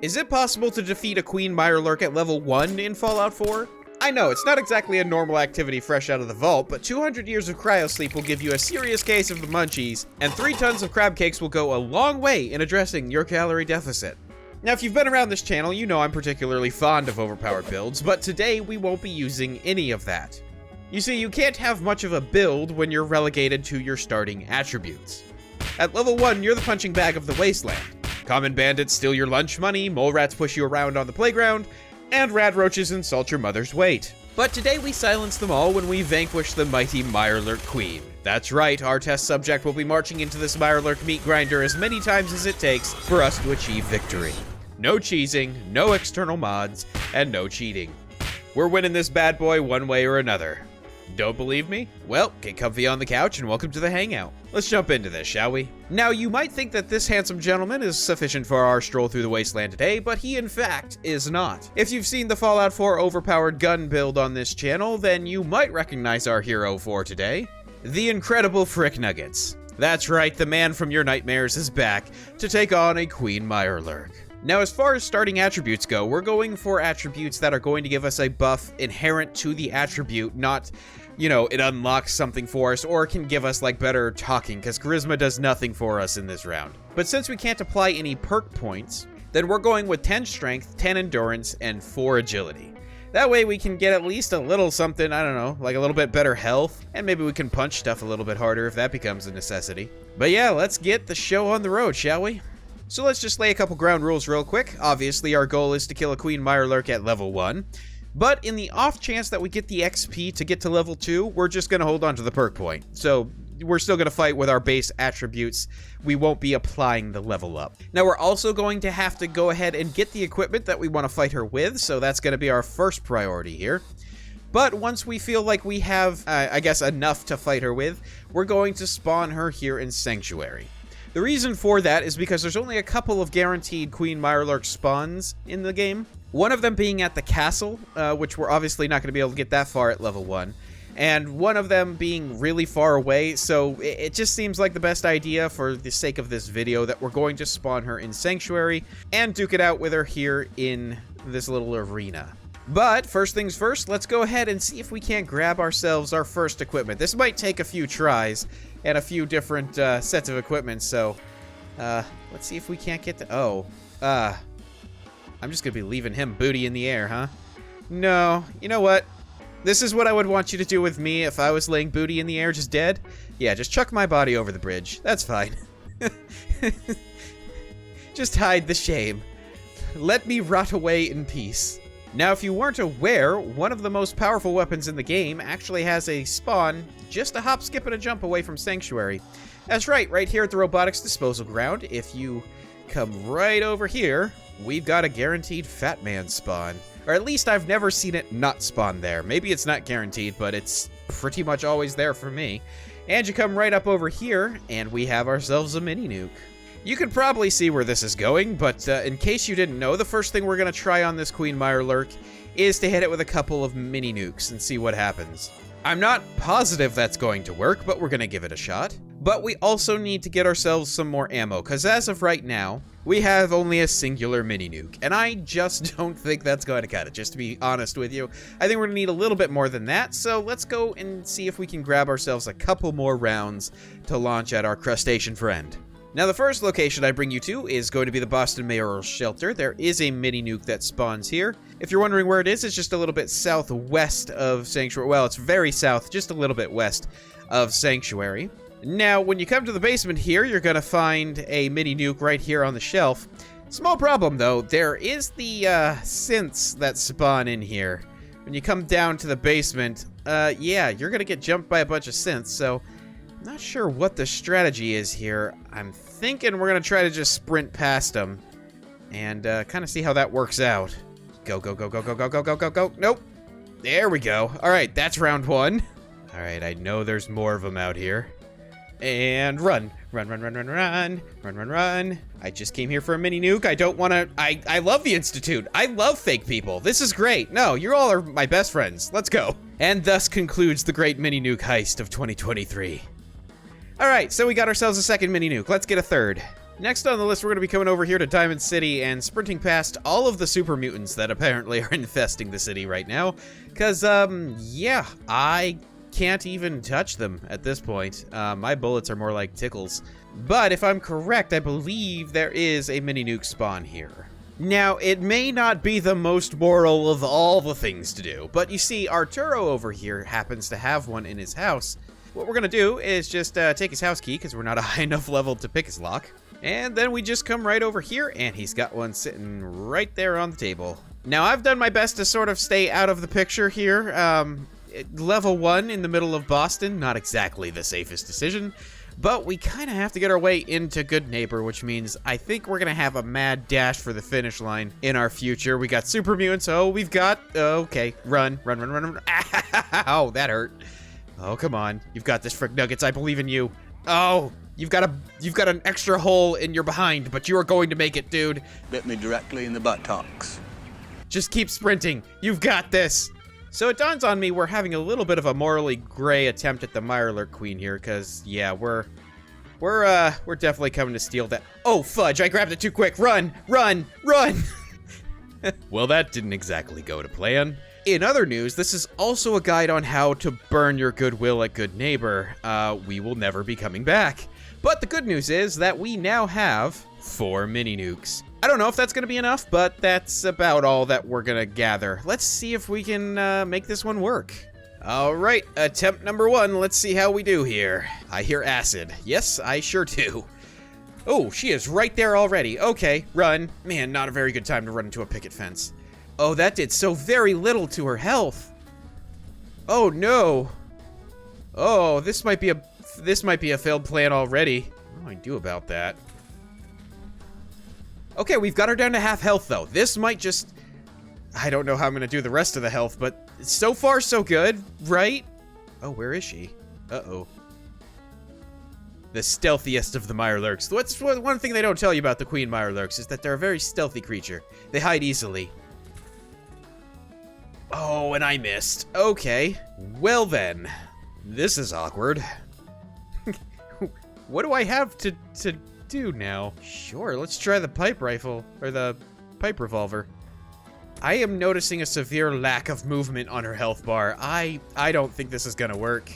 Is it possible to defeat a Queen Mirelurk at level 1 in Fallout 4? I know, it's not exactly a normal activity fresh out of the vault, but 200 years of cryosleep will give you a serious case of the munchies, and 3 tons of crab cakes will go a long way in addressing your calorie deficit. Now, if you've been around this channel, you know I'm particularly fond of overpowered builds, but today we won't be using any of that. You see, you can't have much of a build when you're relegated to your starting attributes. At level 1, you're the punching bag of the wasteland. Common bandits steal your lunch money, mole rats push you around on the playground, and rad roaches insult your mother's weight. But today we silence them all when we vanquish the mighty Mirelurk Queen. That's right, our test subject will be marching into this Mirelurk meat grinder as many times as it takes for us to achieve victory. No cheesing, no external mods, and no cheating. We're winning this bad boy one way or another. Don't believe me? Well, get comfy on the couch and welcome to the hangout. Let's jump into this, shall we? Now, you might think that this handsome gentleman is sufficient for our stroll through the wasteland today, but he in fact is not. If you've seen the Fallout 4 overpowered gun build on this channel, then you might recognize our hero for today, the incredible Frick Nuggets. That's right, the man from your nightmares is back to take on a Queen Mirelurk. Now, as far as starting attributes go, we're going for attributes that are going to give us a buff inherent to the attribute, not, you know, it unlocks something for us, or it can give us, like, better talking, because charisma does nothing for us in this round. But since we can't apply any perk points, then we're going with 10 strength, 10 endurance, and 4 agility. That way we can get at least a little something, I don't know, like a little bit better health, and maybe we can punch stuff a little bit harder if that becomes a necessity. But yeah, let's get the show on the road, shall we? So let's just lay a couple ground rules real quick. Obviously, our goal is to kill a Queen Mirelurk at level 1. But in the off chance that we get the XP to get to level 2, we're just going to hold on to the perk point. So we're still going to fight with our base attributes. We won't be applying the level up. Now, we're also going to have to go ahead and get the equipment that we want to fight her with. So that's going to be our first priority here. But once we feel like we have, I guess, enough to fight her with, we're going to spawn her here in Sanctuary. The reason for that is because there's only a couple of guaranteed Queen Mirelurk spawns in the game. One of them being at the castle, which we're obviously not going to be able to get that far at level 1. And one of them being really far away, so it just seems like the best idea for the sake of this video that we're going to spawn her in Sanctuary and duke it out with her here in this little arena. But first things first, let's go ahead and see if we can't grab ourselves our first equipment. This might take a few tries and a few different sets of equipment, so let's see if we can't get to... I'm just gonna be leaving him booty in the air, huh? No, you know what? This is what I would want you to do with me if I was laying booty in the air just dead. Yeah, just chuck my body over the bridge. That's fine. Just hide the shame. Let me rot away in peace. Now, if you weren't aware, one of the most powerful weapons in the game actually has a spawn just a hop, skip, and a jump away from Sanctuary. That's right here at the Robotics Disposal Ground. If you come right over here, we've got a guaranteed Fat Man spawn. Or at least I've never seen it not spawn there. Maybe it's not guaranteed, but it's pretty much always there for me. And you come right up over here, and we have ourselves a mini nuke. You can probably see where this is going, but in case you didn't know, the first thing we're going to try on this Queen Mirelurk is to hit it with a couple of mini nukes and see what happens. I'm not positive that's going to work, but we're going to give it a shot. But we also need to get ourselves some more ammo, because as of right now, we have only a singular mini nuke, and I just don't think that's going to cut it, just to be honest with you. I think we're going to need a little bit more than that, so let's go and see if we can grab ourselves a couple more rounds to launch at our crustacean friend. Now, the first location I bring you to is going to be the Boston Mayoral Shelter. There is a mini nuke that spawns here. If you're wondering where it is, it's just a little bit southwest of Sanctuary. Well, it's very south, just a little bit west of Sanctuary. Now, when you come to the basement here, you're going to find a mini nuke right here on the shelf. Small problem, though. There is the synths that spawn in here. When you come down to the basement, yeah, you're going to get jumped by a bunch of synths, so... Not sure what the strategy is here. I'm thinking we're going to try to just sprint past them and kind of see how that works out. Go, go, go, go, go, go, go, go, go, go. Nope. There we go. All right, that's round 1. All right, I know there's more of them out here. And run. Run, run, run, run, run. Run, run, run. I just came here for a mini nuke. I don't want to... I love the Institute. I love fake people. This is great. No, you all are my best friends. Let's go. And thus concludes the great mini nuke heist of 2023. Alright, so we got ourselves a second mini nuke. Let's get a third. Next on the list, we're going to be coming over here to Diamond City and sprinting past all of the super mutants that apparently are infesting the city right now. Because, yeah, I can't even touch them at this point. My bullets are more like tickles. But if I'm correct, I believe there is a mini-nuke spawn here. Now, it may not be the most moral of all the things to do, but you see, Arturo over here happens to have one in his house. What we're going to do is just take his house key, because we're not a high enough level to pick his lock. And then we just come right over here, and he's got one sitting right there on the table. Now, I've done my best to sort of stay out of the picture here. Level 1 in the middle of Boston, not exactly the safest decision. But we kind of have to get our way into Good Neighbor, which means I think we're going to have a mad dash for the finish line in our future. We got super mutants. Oh, we've got... okay, run. Ow, that hurt. Oh, come on. You've got this, Frick Nuggets. I believe in you. Oh, you've got an extra hole in your behind, but you are going to make it, dude. Bit me directly in the buttocks. Just keep sprinting. You've got this. So it dawns on me we're having a little bit of a morally gray attempt at the Mirelurk Queen here, because, yeah, we're definitely coming to steal that. Oh, fudge, I grabbed it too quick. Run! Well, that didn't exactly go to plan. In other news, this is also a guide on how to burn your goodwill at Good Neighbor. We will never be coming back. But the good news is that we now have 4 mini-nukes. I don't know if that's going to be enough, but that's about all that we're going to gather. Let's see if we can make this one work. All right, attempt number 1. Let's see how we do here. I hear acid. Yes, I sure do. Oh, she is right there already. Okay, run. Man, not a very good time to run into a picket fence. Oh, that did so very little to her health. Oh, no. Oh, this might be a failed plan already. What do I do about that? Okay, we've got her down to half health, though. This might just... I don't know how I'm going to do the rest of the health, but so far, so good, right? Oh, where is she? Uh-oh. The stealthiest of the Mirelurks. What's one thing they don't tell you about the Queen Mirelurks is that they're a very stealthy creature. They hide easily. Oh, and I missed. Okay. Well then. This is awkward. What do I have to do now? Sure, let's try the pipe rifle, or the pipe revolver. I am noticing a severe lack of movement on her health bar. I don't think this is gonna work.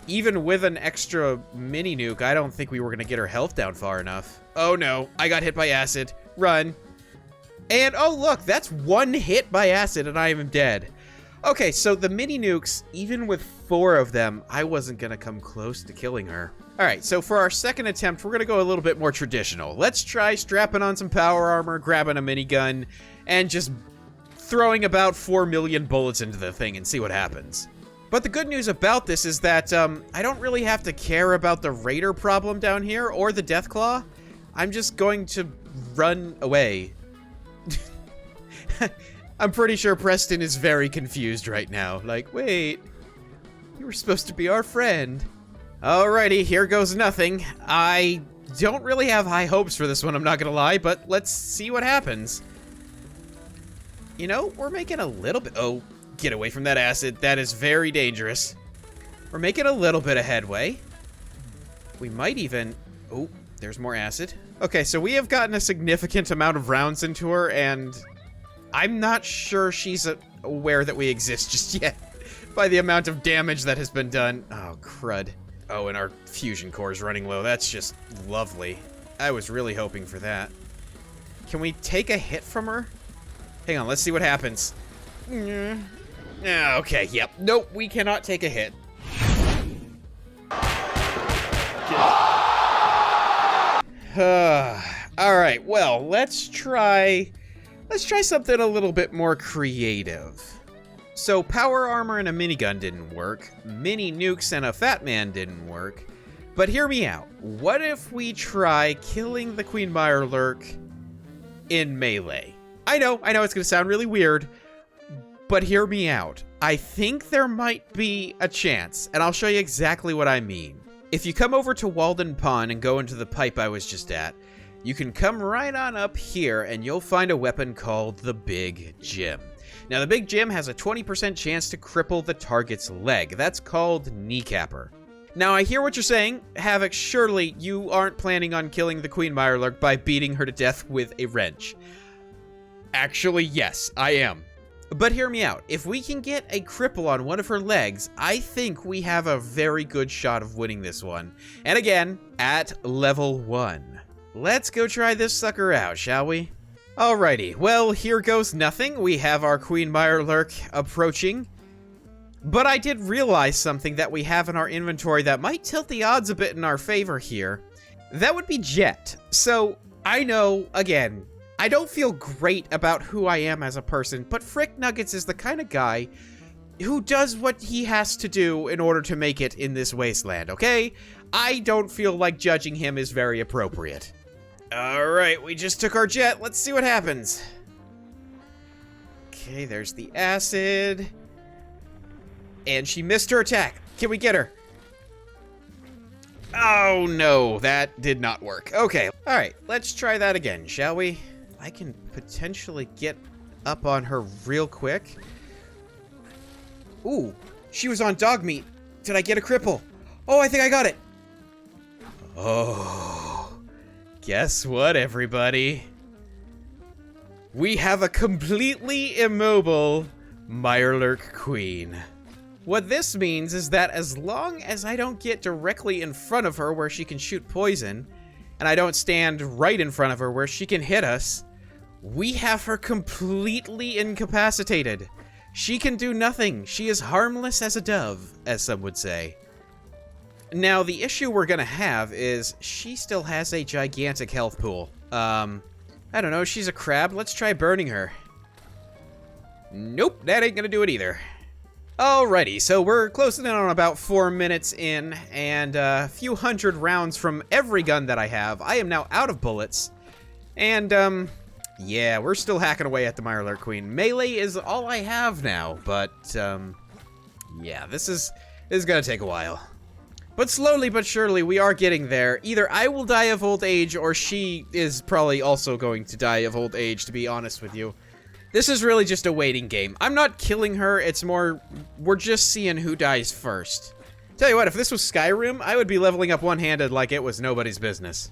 Even with an extra mini nuke, I don't think we were gonna get her health down far enough. Oh no, I got hit by acid. Run. And oh look, that's one hit by acid and I am dead. Okay, so the mini nukes, even with 4 of them, I wasn't gonna come close to killing her. Alright, so for our second attempt, we're gonna go a little bit more traditional. Let's try strapping on some power armor, grabbing a minigun, and just throwing about 4 million bullets into the thing and see what happens. But the good news about this is that I don't really have to care about the Raider problem down here or the Deathclaw. I'm just going to run away. I'm pretty sure Preston is very confused right now. Like, wait, you were supposed to be our friend. Alrighty, here goes nothing. I don't really have high hopes for this one, I'm not gonna lie, but let's see what happens. You know, we're making a little bit... Oh, get away from that acid. That is very dangerous. We're making a little bit of headway. We might even... Oh, there's more acid. Okay, so we have gotten a significant amount of rounds into her, and I'm not sure she's aware that we exist just yet by the amount of damage that has been done. Oh, crud. Oh, and our fusion core is running low. That's just lovely. I was really hoping for that. Can we take a hit from her? Hang on, let's see what happens. Okay, yep. Nope, we cannot take a hit. Alright, well, let's try something a little bit more creative. So, power armor and a minigun didn't work. Mini nukes and a fat man didn't work. But hear me out. What if we try killing the Queen Mirelurk in melee? I know it's gonna sound really weird, but hear me out. I think there might be a chance, and I'll show you exactly what I mean. If you come over to Walden Pond and go into the pipe I was just at, you can come right on up here and you'll find a weapon called the Big Jim. Now, the Big Jim has a 20% chance to cripple the target's leg. That's called Kneecapper. Now, I hear what you're saying. Havoc, surely you aren't planning on killing the Queen Mirelurk by beating her to death with a wrench. Actually, yes, I am. But hear me out. If we can get a cripple on one of her legs, I think we have a very good shot of winning this one. And again, at level 1. Let's go try this sucker out, shall we? Alrighty, well, here goes nothing. We have our Queen Mirelurk approaching. But I did realize something that we have in our inventory that might tilt the odds a bit in our favor here. That would be Jet. So, I know, again, I don't feel great about who I am as a person, but Frick Nuggets is the kind of guy who does what he has to do in order to make it in this wasteland, okay? I don't feel like judging him is very appropriate. Alright, we just took our Jet. Let's see what happens. Okay, there's the acid. And she missed her attack. Can we get her? Oh, no, that did not work. Okay, all right, let's try that again, shall we? I can potentially get up on her real quick. Ooh, she was on dog meat. Did I get a cripple? Oh, I think I got it. Oh, guess what, everybody? We have a completely immobile Mirelurk Queen. What this means is that as long as I don't get directly in front of her where she can shoot poison, and I don't stand right in front of her where she can hit us, we have her completely incapacitated. She can do nothing. She is harmless as a dove, as some would say. Now, the issue we're gonna have is she still has a gigantic health pool. I don't know, she's a crab. Let's try burning her. Nope, that ain't gonna do it either. Alrighty, so we're closing in on about 4 minutes in, and a few hundred rounds from every gun that I have. I am now out of bullets, and, yeah, we're still hacking away at the Mirelurk Queen. Melee is all I have now, but, yeah, this is gonna take a while. But slowly but surely, we are getting there. Either I will die of old age, or she is probably also going to die of old age, to be honest with you. This is really just a waiting game. I'm not killing her, it's more, we're just seeing who dies first. Tell you what, if this was Skyrim, I would be leveling up one-handed like it was nobody's business.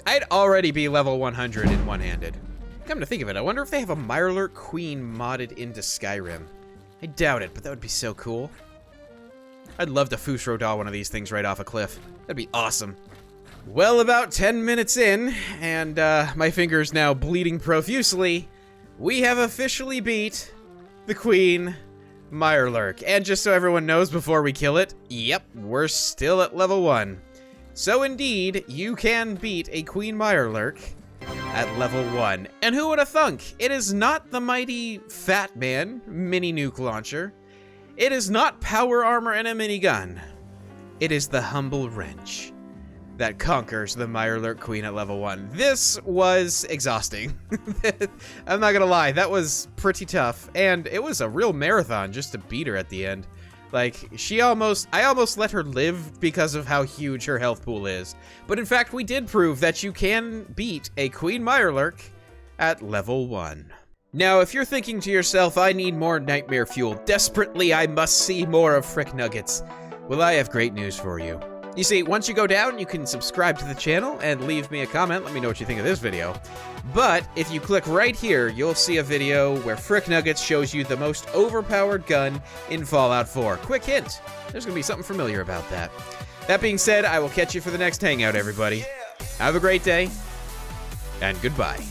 I'd already be level 100 in one-handed. Come to think of it, I wonder if they have a Mirelurk Queen modded into Skyrim. I doubt it, but that would be so cool. I'd love to Fusro-daw one of these things right off a cliff. That'd be awesome. Well, about 10 minutes in, and my finger's now bleeding profusely, we have officially beat the Queen Mirelurk. And just so everyone knows before we kill it, yep, we're still at level 1. So indeed, you can beat a Queen Mirelurk at level 1. And who would have thunk? It is not the mighty Fat Man mini nuke launcher. It is not power armor and a minigun. It is the humble wrench that conquers the Mirelurk Queen at level 1. This was exhausting. I'm not gonna lie, that was pretty tough. And it was a real marathon just to beat her at the end. Like, I almost let her live because of how huge her health pool is. But in fact, we did prove that you can beat a Queen Mirelurk at level 1. Now, if you're thinking to yourself, I need more nightmare fuel, desperately I must see more of Frick Nuggets, well, I have great news for you. You see, once you go down, you can subscribe to the channel and leave me a comment. Let me know what you think of this video. But if you click right here, you'll see a video where Frick Nuggets shows you the most overpowered gun in Fallout 4. Quick hint, there's gonna be something familiar about that. That being said, I will catch you for the next hangout, everybody. Have a great day, and goodbye.